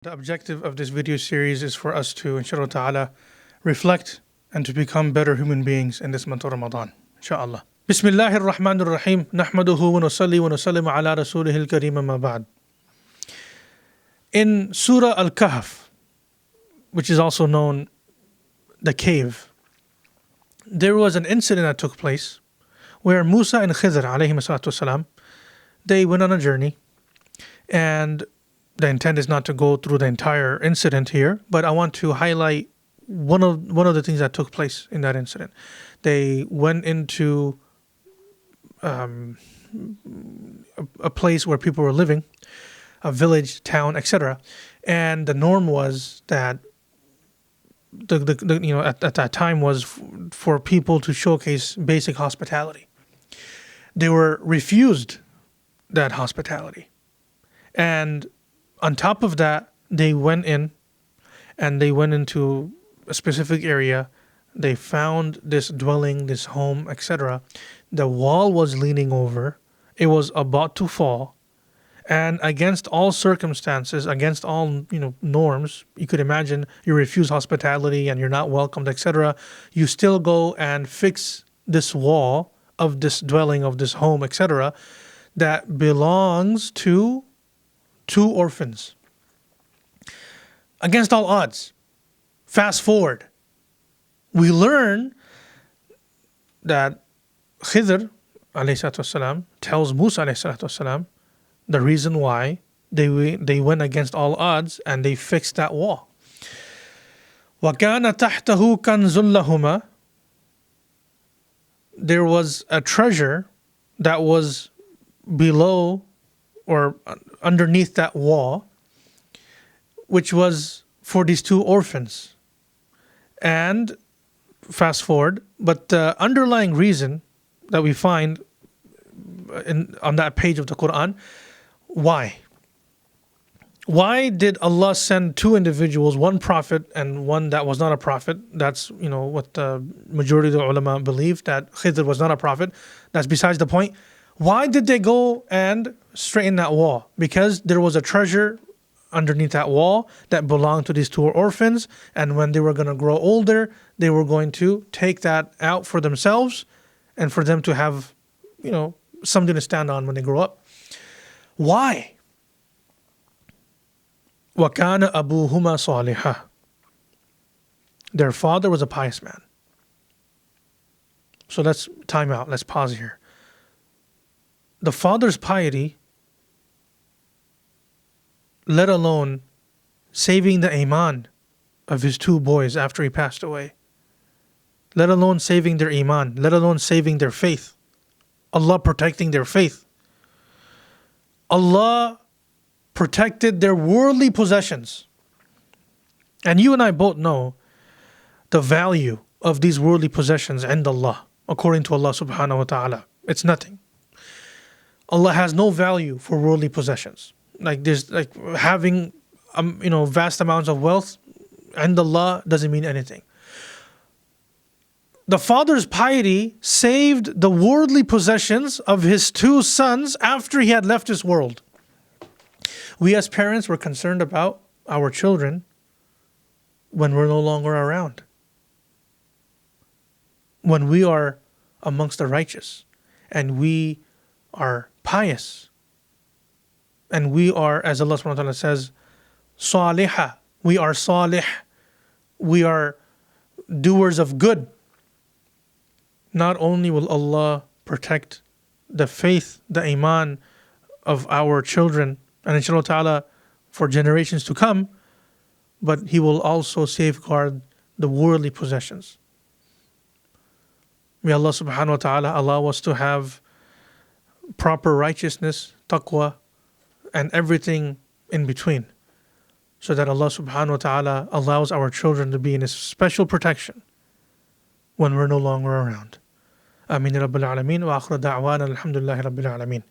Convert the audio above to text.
The objective of this video series is for us to, inshallah ta'ala, reflect and to become better human beings in this month of Ramadan, inshallah. Bismillahir Rahmanir Rahim. Nahmaduhu wa nusalli wa nusallimu ala rasulihil kareem ma ba'd. In Surah Al-Kahf, which is also known the cave, there was an incident that took place where Musa and Khidr alayhi salatu wasalam, they went on a journey, and the intent is not to go through the entire incident here, but I want to highlight one of the things that took place in that incident. They went into a place where people were living, a village, town, etc. And the norm was that at that time was for people to showcase basic hospitality. They were refused that hospitality, and on top of that, they went into a specific area. They found this dwelling, this home, etc. The wall was leaning over. It was about to fall. And against all circumstances, against all norms, you could imagine you refuse hospitality and you're not welcomed, etc. You still go and fix this wall of this dwelling, of this home, etc. that belongs to two orphans. Against all odds. Fast forward. We learn that Khidr والسلام, tells Musa والسلام, the reason why they went against all odds and they fixed that wall. وَكَانَ تَحْتَهُ كَنْزٌ لَهُمَا. There was a treasure that was below or underneath that wall, which was for these two orphans. And fast forward, but the underlying reason that we find on that page of the Quran, why? Why did Allah send two individuals, one prophet and one that was not a prophet? That's what the majority of the ulama believe, that Khidr was not a prophet. That's besides the point. Why did they go and straighten that wall? Because there was a treasure underneath that wall that belonged to these two orphans, and when they were going to grow older, they were going to take that out for themselves and for them to have, something to stand on when they grow up. Why? وَكَانَ أَبُوهُمَا صَالِحًا. Their father was a pious man. So let's time out. Let's pause here. The father's piety, let alone saving the iman of his two boys after he passed away, let alone saving their iman, let alone saving their faith, Allah protecting their faith, Allah protected their worldly possessions. And you and I both know the value of these worldly possessions and Allah, according to Allah subhanahu wa ta'ala. It's nothing. Allah has no value for worldly possessions. Having vast amounts of wealth and Allah doesn't mean anything. The father's piety saved the worldly possessions of his two sons after he had left this world. We as parents were concerned about our children when we're no longer around. When we are amongst the righteous and we are pious, and we are, as Allah subhanahu wa ta'ala says, salihah, we are salih, we are doers of good. Not only will Allah protect the faith, the iman of our children, and inshallah ta'ala for generations to come, but He will also safeguard the worldly possessions. May Allah subhanahu wa ta'ala allow us to have proper righteousness, taqwa, and everything in between, so that Allah subhanahu wa ta'ala allows our children to be in His special protection when we're no longer around. Ameen ya Rabbil Alameen wa akhir da'wana alhamdulillahi Rabbil Alameen.